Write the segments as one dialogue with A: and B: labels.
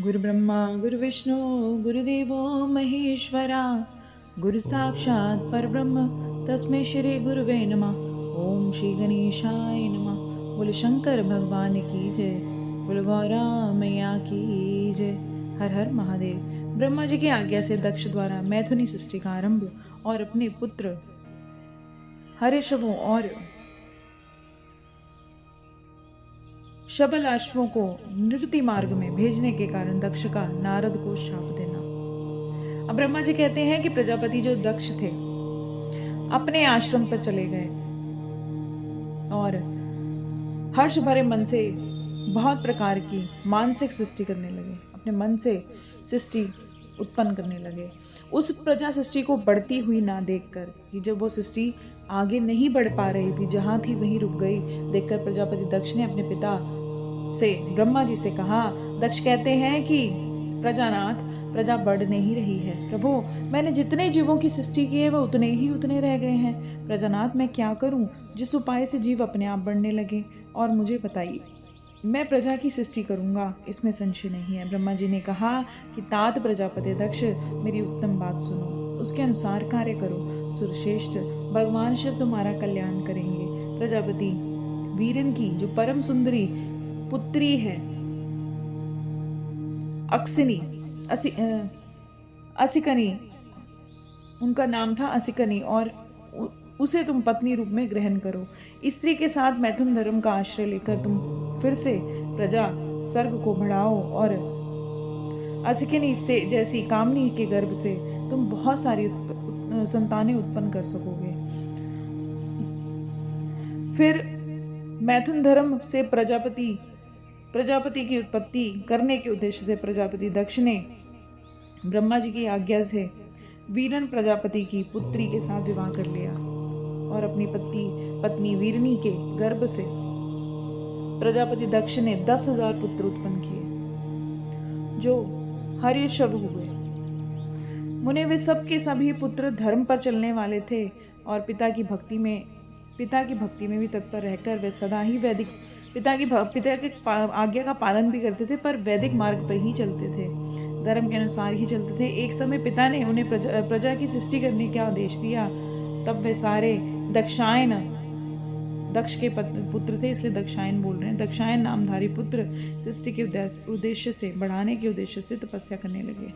A: गुरु ब्रह्मा गुरु विष्णु गुरुदेवो महेश्वरा गुरु साक्षात् परब्रह्म तस्मै श्री गुरुवे नमः। ओम श्री गणेशाय नमः। बोले शंकर भगवान की जय, बोले गौरा मैया की जय। हर हर महादेव। ब्रह्मा जी की आज्ञा से दक्ष द्वारा मैथुनी सृष्टि का आरंभ और अपने पुत्र हरिशवों और शबल अश्वों को निवृत्ति मार्ग में भेजने के कारण दक्ष का नारद को शाप देना। अब ब्रह्मा जी कहते हैं कि प्रजापति जो दक्ष थे अपने आश्रम पर चले गए और हर्ष भरे मन से बहुत प्रकार की मानसिक सृष्टि करने लगे, अपने मन से सृष्टि उत्पन्न करने लगे। उस प्रजा सृष्टि को बढ़ती हुई ना देखकर कि जब वो सृष्टि आगे नहीं बढ़ पा रही थी, जहां थी वहीं रुक गई, देखकर प्रजापति दक्ष ने अपने पिता से ब्रह्मा जी से कहा। दक्ष कहते हैं कि प्रजानाथ, प्रजा बढ़ नहीं रही है। प्रभु, मैंने जितने जीवों की सृष्टि की है वह उतने रह गए हैं। प्रजानाथ, मैं क्या करूं जिस उपाय से जीव अपने आप बढ़ने लगे, और मुझे बताइए। मैं प्रजा की सृष्टि करूंगा, इसमें संशय नहीं है। ब्रह्मा जी ने कहा कि तात प्रजापति दक्ष, मेरी उत्तम बात सुनो, उसके अनुसार कार्य करो। सुरश्रेष्ठ भगवान शिव तुम्हारा कल्याण करेंगे। प्रजापति वीरन की जो परम सुंदरी पुत्री है अक्सिनी असिकनी, उनका नाम था असिकनी, और उसे तुम पत्नी रूप में ग्रहण करो। स्त्री के साथ मैथुन धर्म का आश्रय लेकर तुम फिर से प्रजा सर्ग को बढ़ाओ, और असिकनी से जैसी कामनी के गर्भ से तुम बहुत सारी संतानें उत्पन्न कर सकोगे। फिर मैथुन धर्म से प्रजापति की उत्पत्ति करने के उद्देश्य से प्रजापति दक्ष ने ब्रह्मा जी की आज्ञा से वीरन प्रजापति की पुत्री के साथ विवाह कर लिया, और अपनी पत्नी वीरनी के गर्भ से प्रजापति दक्ष ने 10,000 पुत्र उत्पन्न किए, जो हर्षव हुए। मुने वे सब के सभी पुत्र धर्म पर चलने वाले थे, और पिता की भक्ति में भी तत्पर रहकर वे सदा ही पिता के आज्ञा का पालन भी करते थे, पर वैदिक मार्ग पर ही चलते थे, धर्म के अनुसार ही चलते थे। एक समय पिता ने उन्हें प्रजा की सृष्टि करने का आदेश दिया। तब वे सारे दक्ष के पुत्र थे, इसलिए दक्षायन बोल रहे हैं। दक्षायन नामधारी पुत्र सृष्टि के उद्देश्य से बढ़ाने के उद्देश्य से तपस्या करने लगे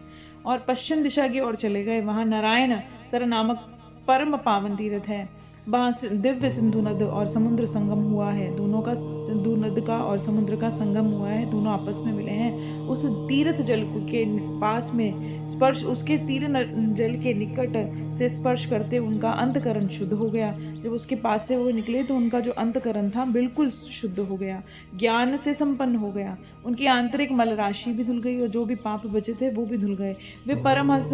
A: और पश्चिम दिशा की ओर चले गए। वहां नारायण सर नामक परम पावन तीर्थ है। वहाँ दिव्य सिंधु नद और समुद्र संगम हुआ है। दोनों का सिंधु नद का और समुद्र का संगम हुआ है, दोनों आपस में मिले हैं। उस तीर्थ जल के पास में स्पर्श, उसके तीर्थ जल के निकट से स्पर्श करते उनका अंतकरण शुद्ध हो गया। जब उसके पास से वो निकले तो उनका जो अंतकरण था बिल्कुल शुद्ध हो गया, ज्ञान से संपन्न हो गया। उनकी आंतरिक मल राशि भी धुल गई और जो भी पाप बचे थे वो भी धुल गए। वे परमहंस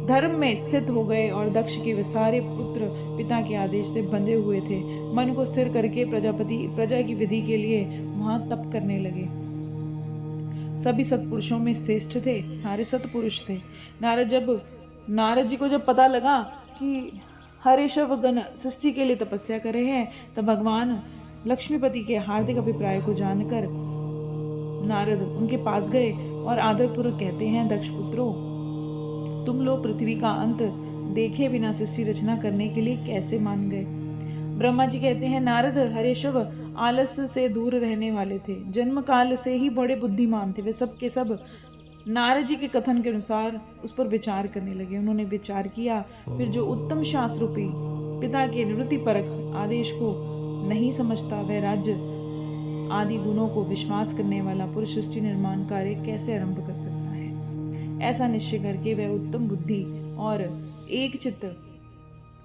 A: धर्म में स्थित हो गए, और दक्ष के वे सारे पुत्र पिता के आदेश से बंधे हुए थे। मन को स्थिर करके प्रजा की विधि के लिए वहां तप करने लगे। सभी सत्पुरुषों में श्रेष्ठ थे, सारे सत्पुरुष थे। नारद जी को जब पता लगा कि हरिशव गण सृष्टि के लिए तपस्या कर रहे हैं, तब भगवान लक्ष्मीपति के हार्दिक अभिप्राय को जानकर नारद उनके पास गए और आदरपूर्वक कहते हैं, दक्ष पुत्रों, तुम लोग पृथ्वी का अंत देखे बिना सृष्टि रचना करने के लिए कैसे मान गए? ब्रह्मा जी कहते हैं, नारद हरिशव आलस्य से दूर रहने वाले थे, जन्म काल से ही बड़े बुद्धिमान थे। वे सब के सब नारद जी के कथन के अनुसार उस पर विचार करने लगे। उन्होंने विचार किया, फिर जो उत्तम शास्त्र रूपी पिता के निवृत्ति परक आदेश को नहीं समझता, वह राज्य आदि गुणों को विश्वास करने वाला पुरुष सृष्टि निर्माण कार्य कैसे आरंभ कर सकता है? ऐसा निश्चय करके वह उत्तम बुद्धि और एक चित्त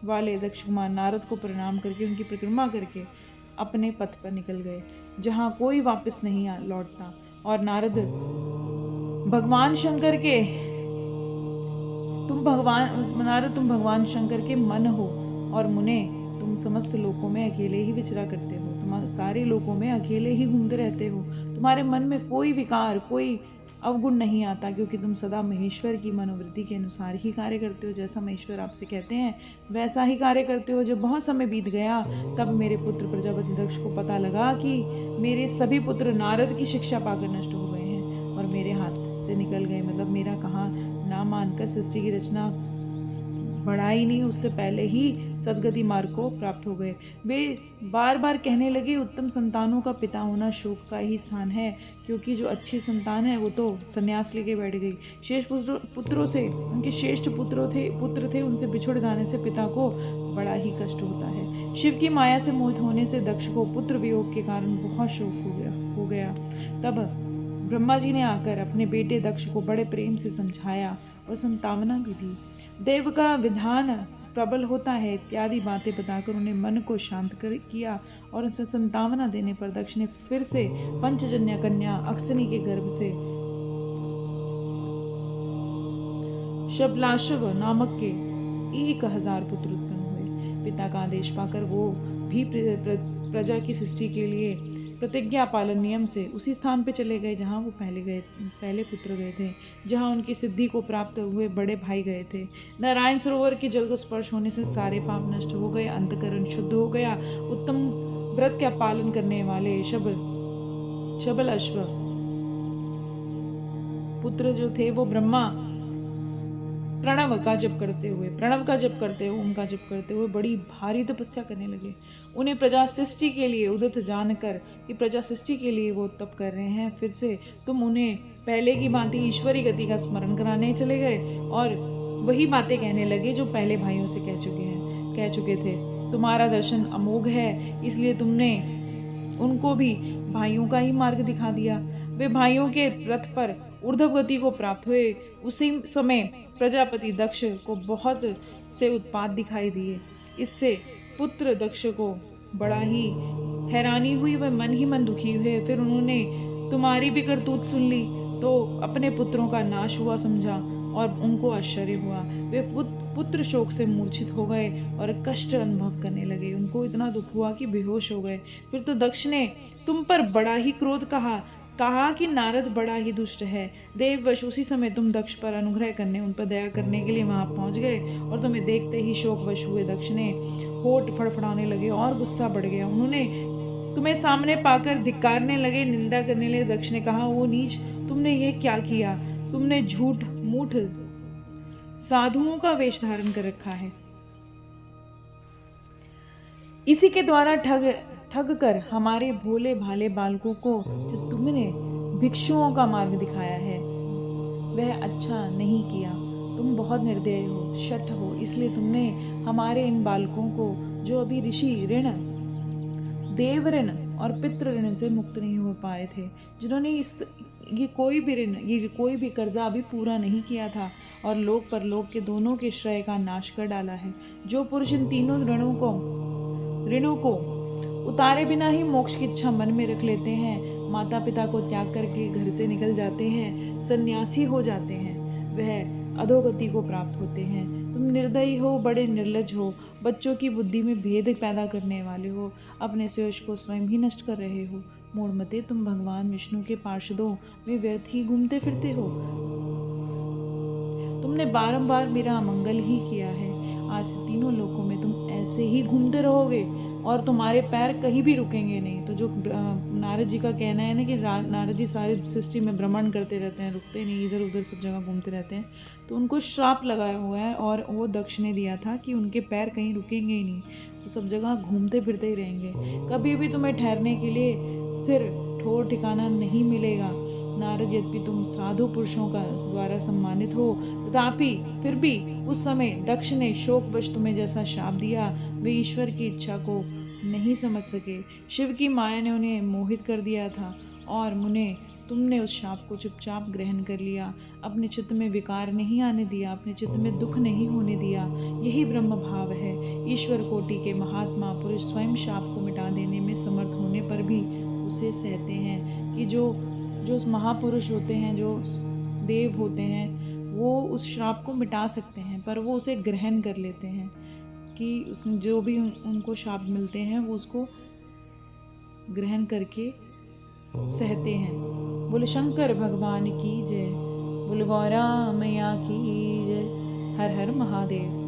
A: वाले दक्ष कुमार नारद को प्रणाम करके उनकी परिक्रमा करके अपने पथ पर निकल गए, जहां कोई वापस नहीं लौटता। और नारद भगवान शंकर तुम भगवान शंकर के मन हो, और मुने तुम समस्त लोकों में अकेले ही विचरा करते हो, तुम सारे लोकों में अकेले ही घूमते रहते हो। तुम्हारे मन में कोई विकार, कोई अवगुण नहीं आता, क्योंकि तुम सदा महेश्वर की मनोवृत्ति के अनुसार ही कार्य करते हो। जैसा महेश्वर आपसे कहते हैं वैसा ही कार्य करते हो। जब बहुत समय बीत गया, तब मेरे पुत्र प्रजापति दक्ष को पता लगा कि मेरे सभी पुत्र नारद की शिक्षा पाकर नष्ट हो गए हैं, और मेरे हाथ से निकल गए। मतलब मेरा कहा ना मानकर सृष्टि की रचना बढ़ा ही नहीं, उससे पहले ही सदगति मार्ग को प्राप्त हो गए। वे बार बार कहने लगे, उत्तम संतानों का पिता होना शोक का ही स्थान है, क्योंकि जो अच्छी संतान है वो तो संन्यास लेके बैठ गई। शेष पुत्रों से, उनके श्रेष्ठ पुत्र थे, उनसे बिछुड़ जाने से पिता को बड़ा ही कष्ट होता है। शिव की माया से मोहित होने से दक्ष को पुत्र वियोग के कारण बहुत शोक हो गया। तब ब्रह्मा जी ने आकर अपने बेटे दक्ष को बड़े प्रेम से समझाया और संतावना भी दी। देव का विधान प्रबल होता है इत्यादि बातें बताकर उन्हें मन को शांत किया, और उनसे संतावना देने पर दक्ष ने फिर से पंचजन्य कन्या अक्सनी के गर्भ से शबलाशव नामक के 1000 पुत्र उत्पन्न हुए। पिता का आदेश पाकर वो भी प्रजा की सृष्टि के लिए प्रतिज्ञा पालन नियम से उसी स्थान पे चले गए जहाँ वो पहले पुत्र गए थे, जहाँ उनकी सिद्धि को प्राप्त हुए बड़े भाई गए थे। नारायण सरोवर के जल को स्पर्श होने से सारे पाप नष्ट हो गए, अंतकरण शुद्ध हो गया। उत्तम व्रत का पालन करने वाले शबल अश्व पुत्र जो थे वो ब्रह्मा प्रणव का जप करते हुए ओम का जप करते हुए बड़ी भारी तपस्या करने लगे। उन्हें प्रजा सृष्टि के लिए उदित जानकर कि प्रजा सृष्टि के लिए वो तप कर रहे हैं, फिर से तुम उन्हें पहले की भांति ईश्वरी गति का स्मरण कराने चले गए और वही बातें कहने लगे जो पहले भाइयों से कह चुके थे। तुम्हारा दर्शन अमोघ है, इसलिए तुमने उनको भी भाइयों का ही मार्ग दिखा दिया। वे भाइयों के रथ पर ऊर्ध्व गति को प्राप्त हुए। उसी समय प्रजापति दक्ष को बहुत से उत्पात दिखाई दिए। इससे पुत्र दक्ष को बड़ा ही हैरानी हुई, वह मन ही मन दुखी हुए। फिर उन्होंने तुम्हारी भी करतूत सुन ली तो अपने पुत्रों का नाश हुआ समझा और उनको आश्चर्य हुआ। वे पुत्र शोक से मूर्छित हो गए और कष्ट अनुभव करने लगे। उनको इतना दुख हुआ कि बेहोश हो गए। फिर तो दक्ष ने तुम पर बड़ा ही क्रोध कहा कि नारद बड़ा ही दुष्ट है। देववश उसी समय तुम दक्ष पर अनुग्रह करने, उन पर दया करने के लिए वहां पहुंच गए और तुम्हें देखते ही शोकवश हुए दक्ष ने होठ फड़फड़ाने लगे और गुस्सा बढ़ गया। उन्होंने तुम्हें सामने पाकर धिक्कारने लगे, निंदा करने लगे। दक्ष ने कहा, वो नीच, तुमने ये क्या किया? तुमने झूठ मूठ साधुओं का वेश धारण कर रखा है। इसी के द्वारा ठग कर हमारे भोले भाले बालकों को जो तुमने भिक्षुओं का मार्ग दिखाया है वह अच्छा नहीं किया। तुम बहुत निर्दयी हो, शठ हो, इसलिए तुमने हमारे इन बालकों को जो अभी ऋषि ऋण, देव ऋण और पितृ ऋण से मुक्त नहीं हो पाए थे, जिन्होंने ये कोई भी कर्जा अभी पूरा नहीं किया था और लोक परलोक के दोनों के श्रेय का नाश कर डाला है। जो पुरुष इन तीनों ऋणों को उतारे बिना ही मोक्ष की इच्छा मन में रख लेते हैं, माता पिता को त्याग करके घर से निकल जाते हैं, सन्यासी हो जाते हैं, वह अधोगति को प्राप्त होते हैं। तुम निर्दयी हो, बड़े निर्लज हो, बच्चों की बुद्धि में भेद पैदा करने वाले हो, अपने यश को स्वयं ही नष्ट कर रहे हो। मूढ़मते, तुम भगवान विष्णु के पार्षदों में व्यर्थ ही घूमते फिरते हो। तुमने बारंबार मेरा अमंगल ही किया है। आज से तीनों लोकों में तुम ऐसे ही घूमते रहोगे और तुम्हारे पैर कहीं भी रुकेंगे नहीं। तो जो नारद जी का कहना है ना कि नारद जी सारी सृष्टि में भ्रमण करते रहते हैं, रुकते नहीं, इधर उधर सब जगह घूमते रहते हैं, तो उनको श्राप लगाया हुआ है और वो दक्ष ने दिया था कि उनके पैर कहीं रुकेंगे ही नहीं, वो सब जगह घूमते फिरते ही रहेंगे। कभी भी तुम्हें ठहरने के लिए सिर ठोर ठिकाना नहीं मिलेगा। नारद, यद्यपि तुम साधु पुरुषों का द्वारा सम्मानित हो, तथापि फिर भी उस समय दक्ष ने शोकवश तुम्हें जैसा शाप दिया, वे ईश्वर की इच्छा को नहीं समझ सके। शिव की माया ने उन्हें मोहित कर दिया था और मुने तुमने उस शाप को चुपचाप ग्रहण कर लिया। अपने चित्त में विकार नहीं आने दिया, अपने चित्त में दुख नहीं होने दिया। यही ब्रह्म भाव है। ईश्वर कोटि के महात्मा पुरुष स्वयं शाप को मिटा देने में समर्थ होने पर भी उसे सहते हैं कि जो महापुरुष होते हैं, जो देव होते हैं, वो उस श्राप को मिटा सकते हैं, पर वो उसे ग्रहण कर लेते हैं कि उसमें जो भी उनको शाप मिलते हैं वो उसको ग्रहण करके सहते हैं। बोले शंकर भगवान की जय, बोले गौरा मैया की जय, हर हर महादेव।